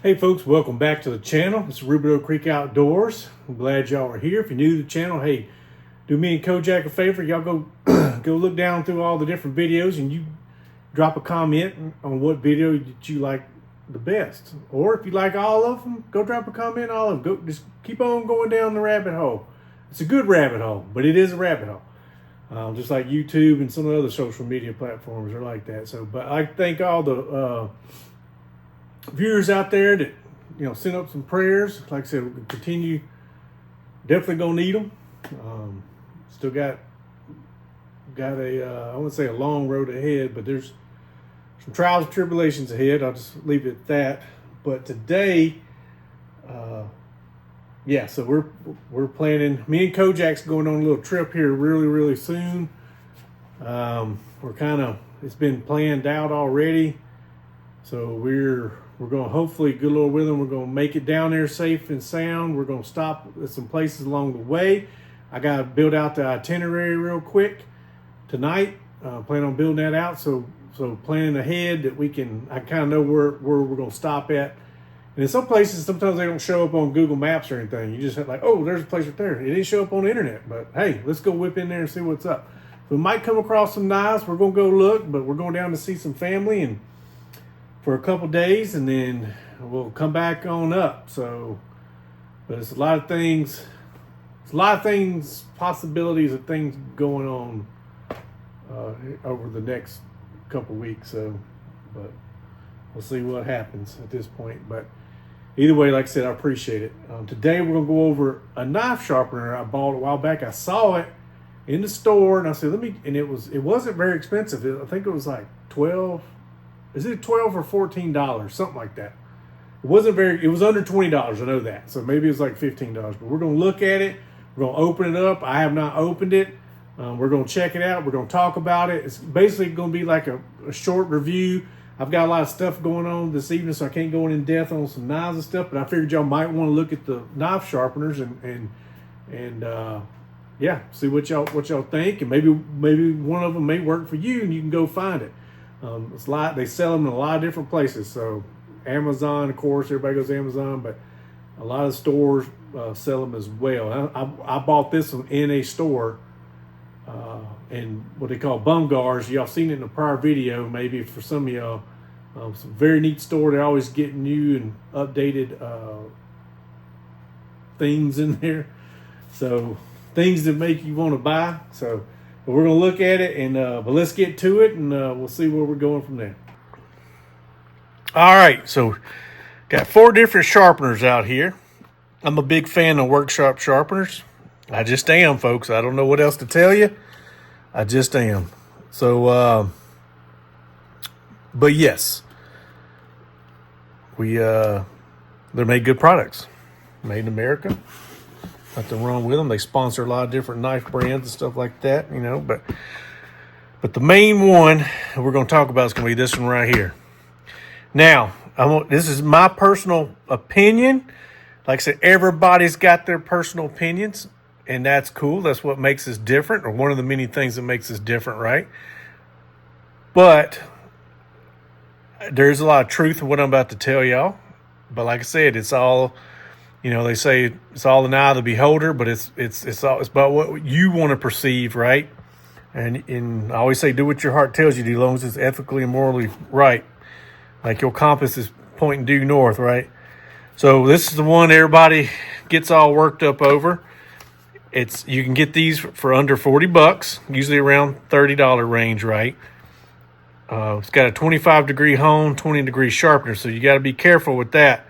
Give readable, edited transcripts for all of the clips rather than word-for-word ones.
Hey folks, welcome back to the channel. It's Rubidoux Creek Outdoors. I'm glad y'all are here. If you're new to the channel, hey, do me and Kojak a favor. Y'all go go look down through all the different videos and you drop a comment on what video that you like the best. Or if you like all of them, go drop a comment on all of them. Go, just keep on going down the rabbit hole. It's a good rabbit hole, but it is a rabbit hole. Just like YouTube and some of the other social media platforms are like that. So, but I thank all the viewers out there that send up some prayers. Like I said, we'll continue. Definitely gonna need them. Still got a I wouldn't say a long road ahead, but there's some trials and tribulations ahead. I'll just leave it at that. But today, so we're planning. Me and Kojak's going on a little trip here really soon. It's been planned out already. So we're going to hopefully, good Lord willing, we're going to make it down there safe and sound. We're going to stop at some places along the way. I got to build out the itinerary real quick tonight. Plan on building that out. So planning ahead that I kind of know where we're going to stop at. And in some places, sometimes they don't show up on Google Maps or anything. You just have like, oh, there's a place right there. It didn't show up on the internet, but hey, let's go whip in there and see what's up. So we might come across some knives. We're going to go look, but we're going down to see some family and for a couple days, and then we'll come back on up. So, but it's a lot of things, possibilities of things going on over the next couple weeks. So, but we'll see what happens at this point. But either way, like I said, I appreciate it. Today we're gonna go over a knife sharpener I bought a while back. I saw it in the store, and I said, and it wasn't very expensive. I think it was like $12 or $14, something like that. It was under $20, I know that. So maybe it was like $15, but we're going to look at it. We're going to open it up. I have not opened it. We're going to check it out. We're going to talk about it. It's basically going to be like a short review. I've got a lot of stuff going on this evening, so I can't go in depth on some knives and stuff, but I figured y'all might want to look at the knife sharpeners and see what y'all think, and maybe one of them may work for you and you can go find it. They sell them in a lot of different places. So Amazon, of course, everybody goes to Amazon, but a lot of stores sell them as well. I bought this one in a store in what they call Bumgars. Y'all seen it in a prior video, maybe for some of y'all. It's a very neat store. They're always getting new and updated things in there. So things that make you want to buy. So but we're going to look at it, but let's get to it, and we'll see where we're going from there. All right, so got 4 different sharpeners out here. I'm a big fan of workshop sharpeners. I just am, folks. I don't know what else to tell you. I just am. So, but yes, they're made good products. Made in America. Nothing wrong with them. They sponsor a lot of different knife brands and stuff like that, but the main one we're going to talk about is going to be this one right here. Now, this is my personal opinion. Like I said, everybody's got their personal opinions, and that's cool. That's what makes us different, or one of the many things that makes us different, right? But there's a lot of truth in what I'm about to tell y'all. But like I said, it's all... they say it's all in the eye of the beholder, but it's about what you want to perceive, right? And I always say, do what your heart tells you to, as long as it's ethically and morally right. Like your compass is pointing due north, right? So this is the one everybody gets all worked up over. You can get these for under $40, usually around $30 range, right? It's got a 25-degree hone, 20-degree sharpener, so you got to be careful with that.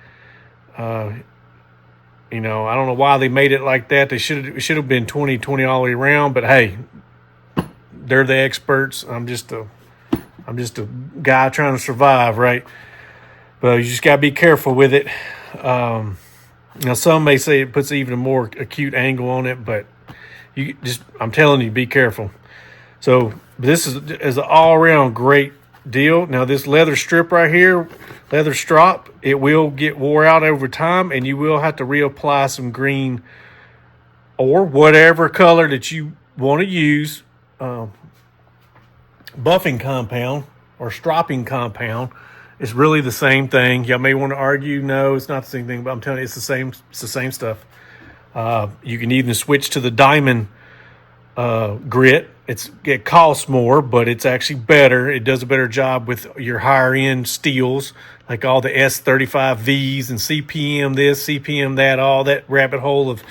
I don't know why they made it like that. It should have been 20 all the way around, but hey, they're the experts. I'm just a guy trying to survive, right? But you just got to be careful with it. Now some may say it puts even a more acute angle on it, but I'm telling you, be careful. So this is an all-around great deal. Now this leather strip right here, leather strop, it will get wore out over time, and you will have to reapply some green or whatever color that you want to use, buffing compound or stropping compound, It's really the same thing. Y'all may want to argue, no, it's not the same thing, but I'm telling you, it's the same. It's the same stuff. You can even switch to the diamond grit. It costs more, but it's actually better. It does a better job with your higher end steels, like all the S35Vs and CPM this, CPM that, all that rabbit hole of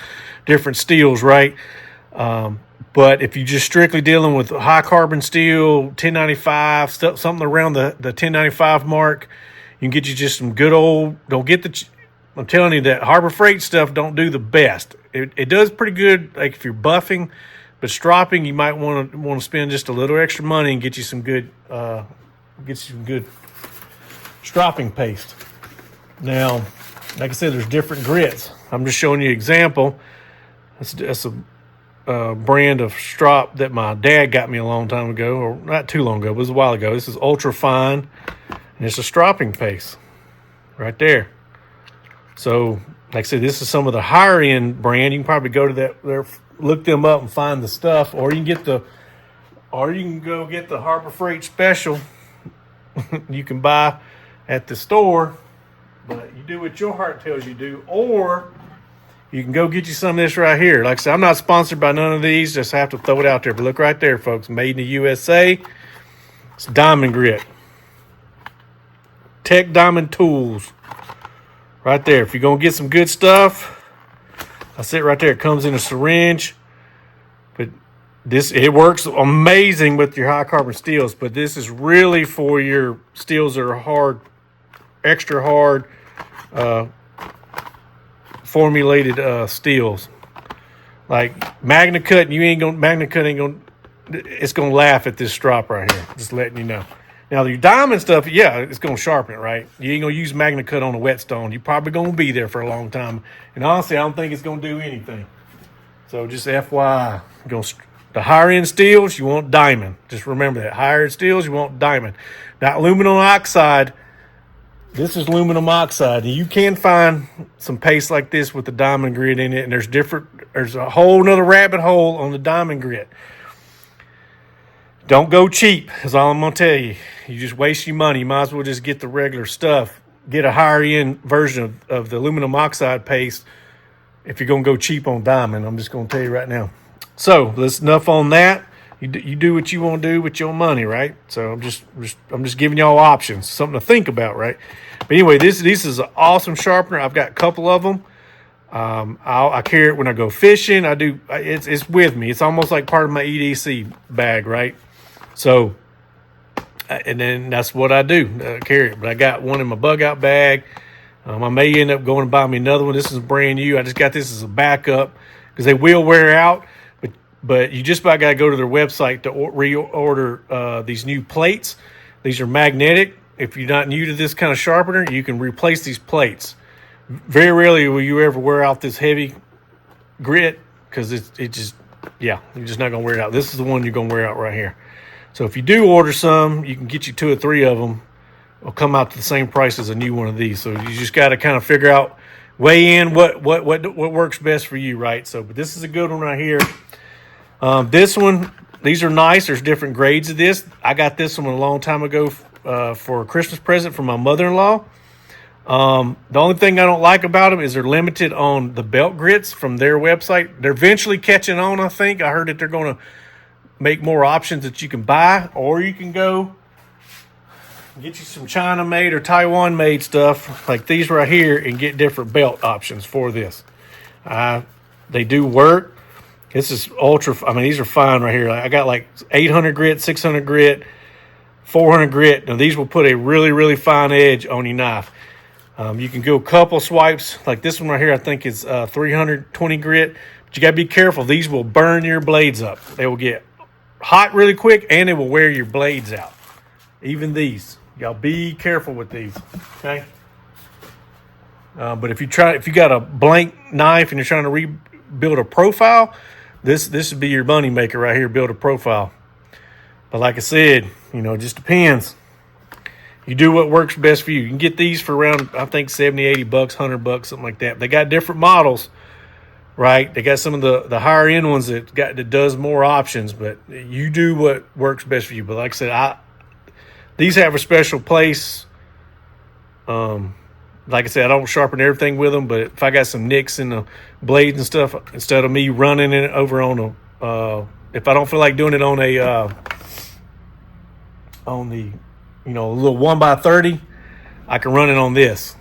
different steels, right? But if you're just strictly dealing with high carbon steel, 1095, something around the 1095 mark, you can get you just some good old, I'm telling you that Harbor Freight stuff don't do the best. It does pretty good, like if you're buffing, but stropping, you might want to spend just a little extra money and get you some good stropping paste. Now, like I said, there's different grits. I'm just showing you an example. That's a brand of strop that my dad got me a long time ago, or not too long ago, but it was a while ago. This is ultra fine, and it's a stropping paste right there. So, like I said, this is some of the higher end brand. You can probably go to there, look them up and find the stuff, or you can go get the Harbor Freight special you can buy at the store, but you do what your heart tells you to do, or you can go get you some of this right here. Like I said, I'm not sponsored by none of these, just have to throw it out there. But look right there, folks, made in the USA. It's diamond grit. Tech Diamond Tools. Right there. If you're going to get some good stuff, that's it right there. It comes in a syringe. But it works amazing with your high carbon steels, but this is really for your steels that are hard, extra hard, formulated steels. Like Magna Cut, it's gonna laugh at this strop right here. Just letting you know. Now your diamond stuff, yeah, it's gonna sharpen it, right? You ain't gonna use Magna Cut on a whetstone. You're probably gonna be there for a long time. And honestly, I don't think it's gonna do anything. So just FYI, the higher end steels, you want diamond. Just remember that. Higher end steels, you want diamond. Not aluminum oxide. This is aluminum oxide. You can find some paste like this with the diamond grit in it, and there's a whole nother rabbit hole on the diamond grit. Don't go cheap, is all I'm going to tell you. You just waste your money. You might as well just get the regular stuff. Get a higher end version of the aluminum oxide paste if you're going to go cheap on diamond. I'm just going to tell you right now. So that's enough on that. You do what you want to do with your money, right? So I'm just giving y'all options, something to think about, right? But anyway, this is an awesome sharpener. I've got a couple of them. I carry it when I go fishing. It's with me. It's almost like part of my EDC bag, right? So, and then that's what I do, carry it. But I got one in my bug out bag. I may end up going and buy me another one. This is brand new. I just got this as a backup because they will wear out. But you just about got to go to their website to reorder these new plates. These are magnetic. If you're not new to this kind of sharpener, you can replace these plates. Very rarely will you ever wear out this heavy grit because you're just not going to wear it out. This is the one you're going to wear out right here. So if you do order some, you can get you 2 or 3 of them. It'll come out to the same price as a new one of these. So you just got to kind of figure out, weigh in what works best for you, right? So, but this is a good one right here. This one, these are nice. There's different grades of this. I got this one a long time ago for a Christmas present from my mother-in-law. The only thing I don't like about them is they're limited on the belt grits from their website. They're eventually catching on, I think. I heard that they're going to make more options that you can buy, or you can go get you some China-made or Taiwan-made stuff like these right here and get different belt options for this. They do work. This is ultra. I mean, these are fine right here. I got like 800 grit, 600 grit, 400 grit. Now, these will put a really, really fine edge on your knife. You can go a couple swipes. Like this one right here, I think is 320 grit. But you got to be careful. These will burn your blades up. They will get hot really quick, and they will wear your blades out. Even these. Y'all be careful with these, okay? But if you got a blank knife and you're trying to rebuild a profile, this would be your money maker right here, build a profile. But like I said, it just depends. You do what works best for you. You can get these for around, I think, $70, $80, $100, something like that. They got different models, right? They got some of the higher end ones that does more options, but you do what works best for you. But like I said, these have a special place Like I said, I don't sharpen everything with them, but if I got some nicks in the blades and stuff, instead of me running it over on a, if I don't feel like doing it on a, on the, you know, a little 1x30, I can run it on this.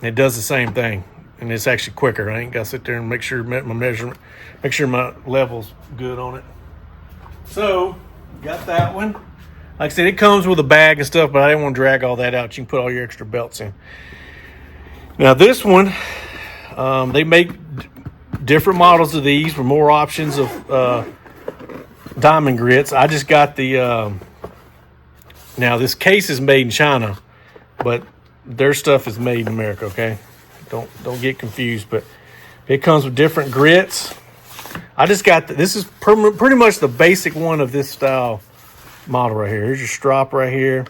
It does the same thing, and it's actually quicker. I ain't got to sit there and make sure my measurement, make sure my level's good on it. So, got that one. Like I said, it comes with a bag and stuff, but I didn't want to drag all that out. You can put all your extra belts in. Now this one, they make different models of these with more options of diamond grits. I just got the, now this case is made in China, but their stuff is made in America, okay? Don't get confused, but it comes with different grits. I just got, this is pretty much the basic one of this style model right here. Here's your strop right here.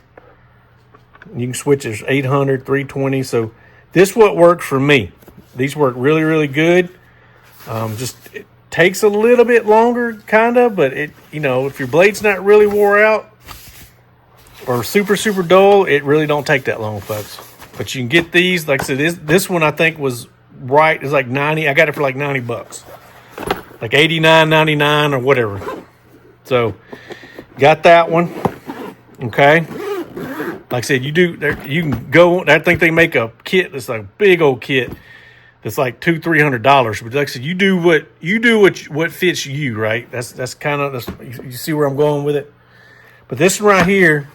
You can switch it 800, 320. So this what works for me. These work really, really good. Just it takes a little bit longer, kind of, but it, you know, if your blade's not really wore out or super, super dull, it really don't take that long, folks. But you can get these. Like I said, this one I think was right. It's like 90. I got it for like 90 bucks, like 89.99 or whatever. So got that one. Okay. Like I said, you can go. I think they make a kit that's like a big old kit that's like $200-300. But like I said, you do what fits you, right? That's kind of, you see where I'm going with it. But this one right here,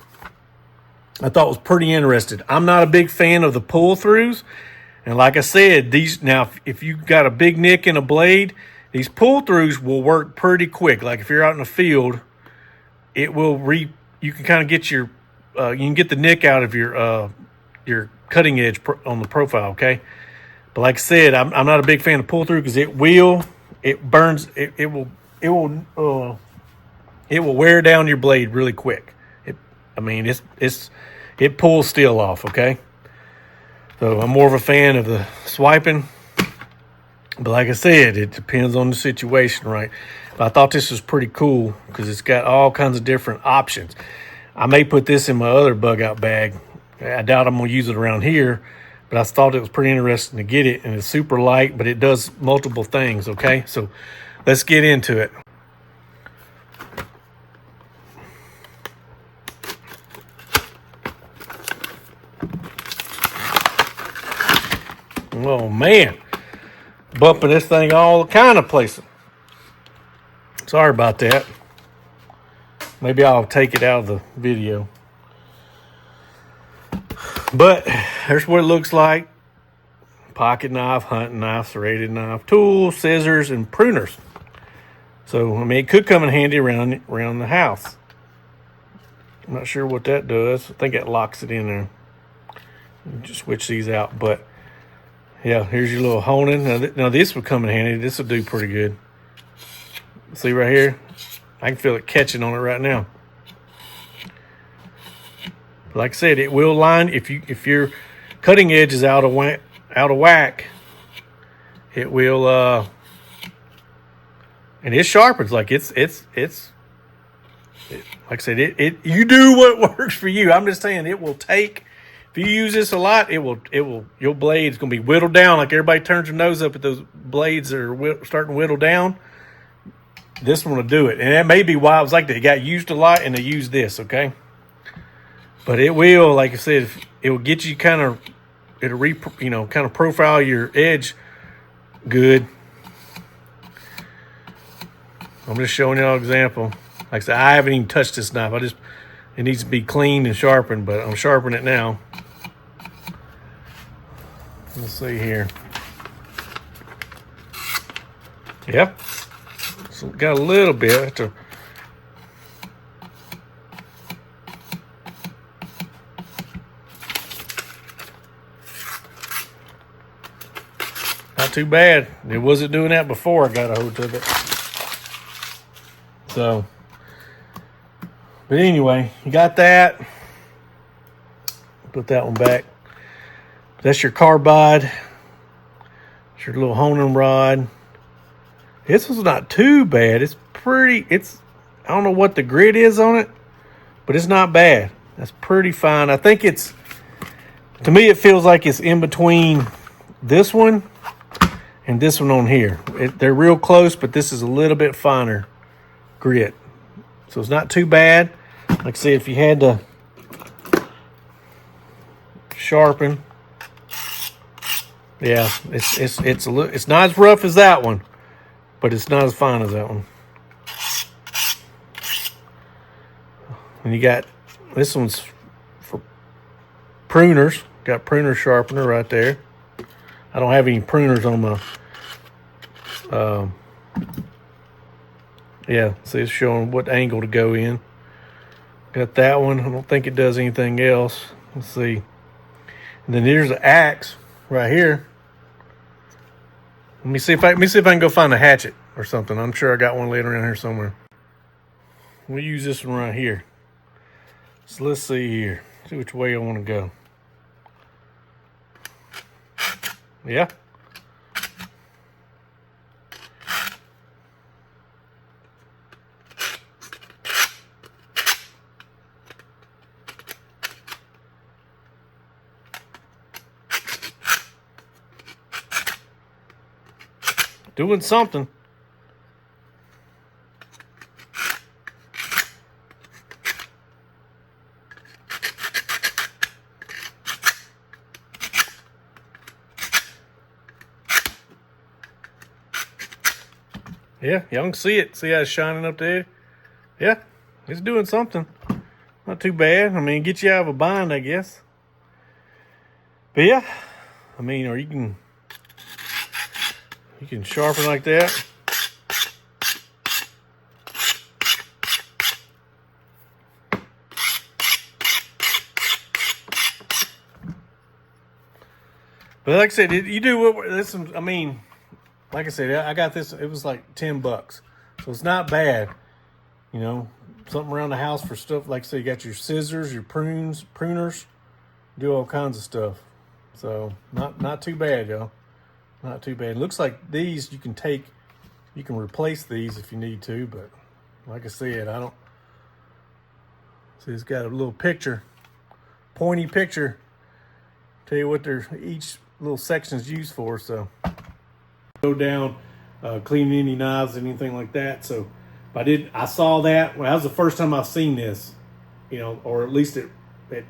I thought was pretty interesting. I'm not a big fan of the pull throughs, and like I said, these now if you got a big nick in a blade, these pull throughs will work pretty quick. Like if you're out in the field, it will you can kind of get your you can get the nick out of your cutting edge on the profile, okay? But like I said, I'm not a big fan of pull through because it will wear down your blade really quick. It pulls steel off, okay? So I'm more of a fan of the swiping. But like I said, it depends on the situation, right? But I thought this was pretty cool because it's got all kinds of different options. I may put this in my other bug out bag. I doubt I'm going to use it around here, but I thought it was pretty interesting to get it, and it's super light, but it does multiple things, okay? So let's get into it. Oh, man. Bumping this thing all kind of places. Sorry about that. Maybe I'll take it out of the video. But here's what it looks like. Pocket knife, hunting knife, serrated knife, tools, scissors, and pruners. So, I mean, it could come in handy around the house. I'm not sure what that does. I think it locks it in there. Just switch these out. But, yeah, here's your little honing. Now this would come in handy. This will do pretty good. See right here? I can feel it catching on it right now. Like I said, it will line if your cutting edge is out of whack. It will and it sharpens like it's like I said, it you do what works for you. I'm just saying it will take, if you use this a lot, it will your blade's gonna be whittled down. Like everybody turns their nose up at those blades that are starting to whittle down. This one will do it, and that may be why it was like that. It got used a lot, and they use this, okay? But it will, like I said, it will get you kind of, kind of profile your edge good. I'm just showing you an example. Like I said, I haven't even touched this knife. It needs to be cleaned and sharpened, but I'm sharpening it now. Let's see here. Yep. So got a little bit. Not too bad. It wasn't doing that before I got a hold of it. So, but anyway, you got that. Put that one back. That's your carbide. It's your little honing rod. This was not too bad. It's pretty, I don't know what the grit is on it, but it's not bad. That's pretty fine. I think it's To me, it feels like it's in between this one and this one on here. They're real close, but this is a little bit finer grit. So it's not too bad. Like I said, if you had to sharpen, yeah, it's not as rough as that one, but it's not as fine as that one. And you got, this one's for pruners. Got pruner sharpener right there. I don't have any pruners on my, yeah, see, it's showing what angle to go in. Got that one. I don't think it does anything else. Let's see. And then here's the axe right here. Let me see if I can go find a hatchet or something. I'm sure I got one laying around here somewhere. We'll use this one right here. So let's see here. See which way I want to go. Yeah. Doing something. Yeah, y'all can see it. See how it's shining up there? Yeah, it's doing something. Not too bad. I mean, get you out of a bind, I guess. But yeah, I mean, or you can sharpen like that. But like I said, you do what this. I mean, like I said, I got this. It was like $10, so it's not bad. You know, something around the house for stuff. Like I said, you got your scissors, your pruners, do all kinds of stuff. So not too bad, y'all. Not too bad. It looks like these you can replace these if you need to, but like I said, I don't. See, it's got a little picture, pointy picture. Tell you what they're each little section is used for. So go down, cleaning any knives, anything like that. So I saw that. Well, that was the first time I've seen this, you know, or at least I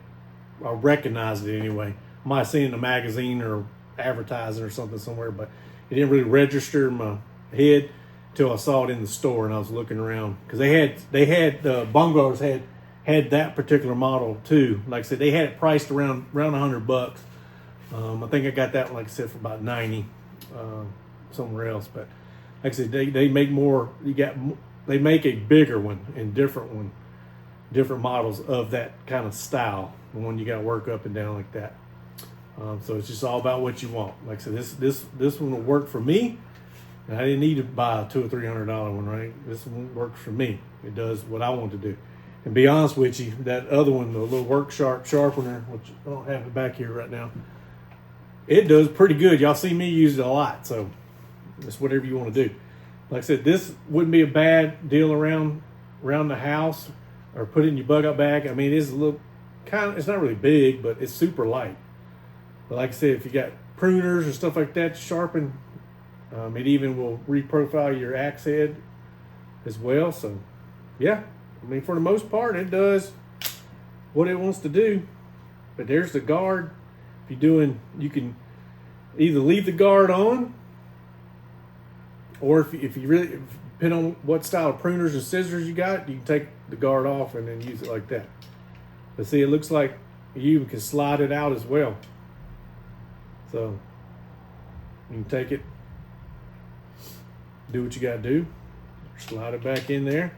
recognized it anyway. I might have seen it in a magazine or advertising or something somewhere, but it didn't really register in my head until I saw it in the store and I was looking around because they had Bungos had that particular model too. Like I said, they had it priced around $100. I think I got that one, like I said, for about 90 somewhere else. But like I said, they make more. They make a bigger one and different models of that kind of style. The one you got to work up and down like that. So it's just all about what you want. Like I said, this one will work for me. And I didn't need to buy a $200 or $300 one, right? This one works for me. It does what I want to do. And be honest with you, that other one, the little work sharpener, which I don't have it back here right now, it does pretty good. Y'all see me use it a lot, so it's whatever you want to do. Like I said, this wouldn't be a bad deal around the house or put it in your bug out bag. I mean, it is a little it's not really big, but it's super light. But like I said, if you got pruners and stuff like that to sharpen, it even will reprofile your axe head as well. So yeah, I mean, for the most part, it does what it wants to do. But there's the guard. If you can either leave the guard on, or if you really, depending on what style of pruners and scissors you got, you can take the guard off and then use it like that. But see, it looks like you can slide it out as well. So you can take it, do what you got to do, slide it back in there,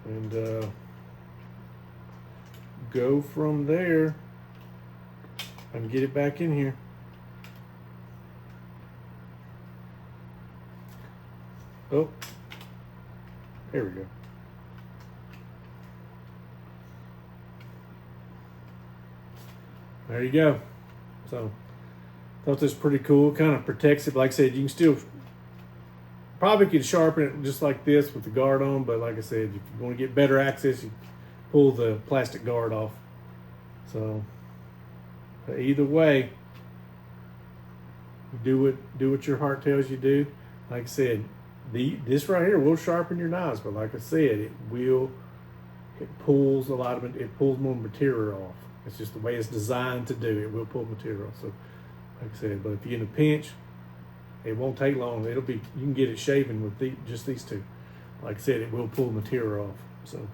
and go from there and get it back in here. Oh, there we go. There you go. So thought this was pretty cool. Kind of protects it. Like I said, you can still probably could sharpen it just like this with the guard on, but like I said, if you want to get better access, you pull the plastic guard off. So But either way, do what your heart tells you to do. Like I said, this right here will sharpen your knives, but like I said, it pulls a lot of it. It pulls more material off. It's just the way it's designed to do. It will pull material. So, like I said, but if you're in a pinch, it won't take long. You can get it shaven with just these two. Like I said, it will pull material off. So,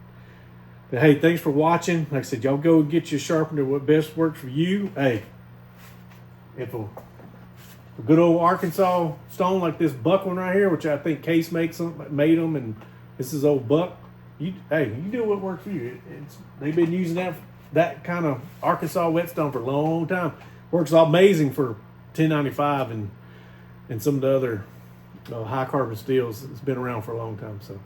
but hey, thanks for watching. Like I said, y'all go get your sharpener. What best works for you? Hey, if a good old Arkansas stone like this buck one right here, which I think Case made them, and this is old buck. You do what works for you. They've been using that kind of Arkansas whetstone for a long time. Works amazing for 1095 and some of the other high carbon steels. It's been around for a long time. So,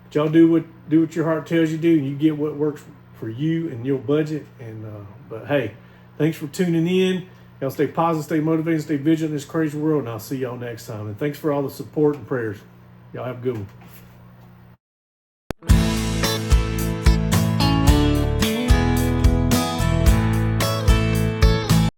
but y'all do what your heart tells you to do, and you get what works for you and your budget. And but hey, thanks for tuning in. Y'all stay positive, stay motivated, stay vigilant in this crazy world, and I'll see y'all next time. And thanks for all the support and prayers. Y'all have a good one.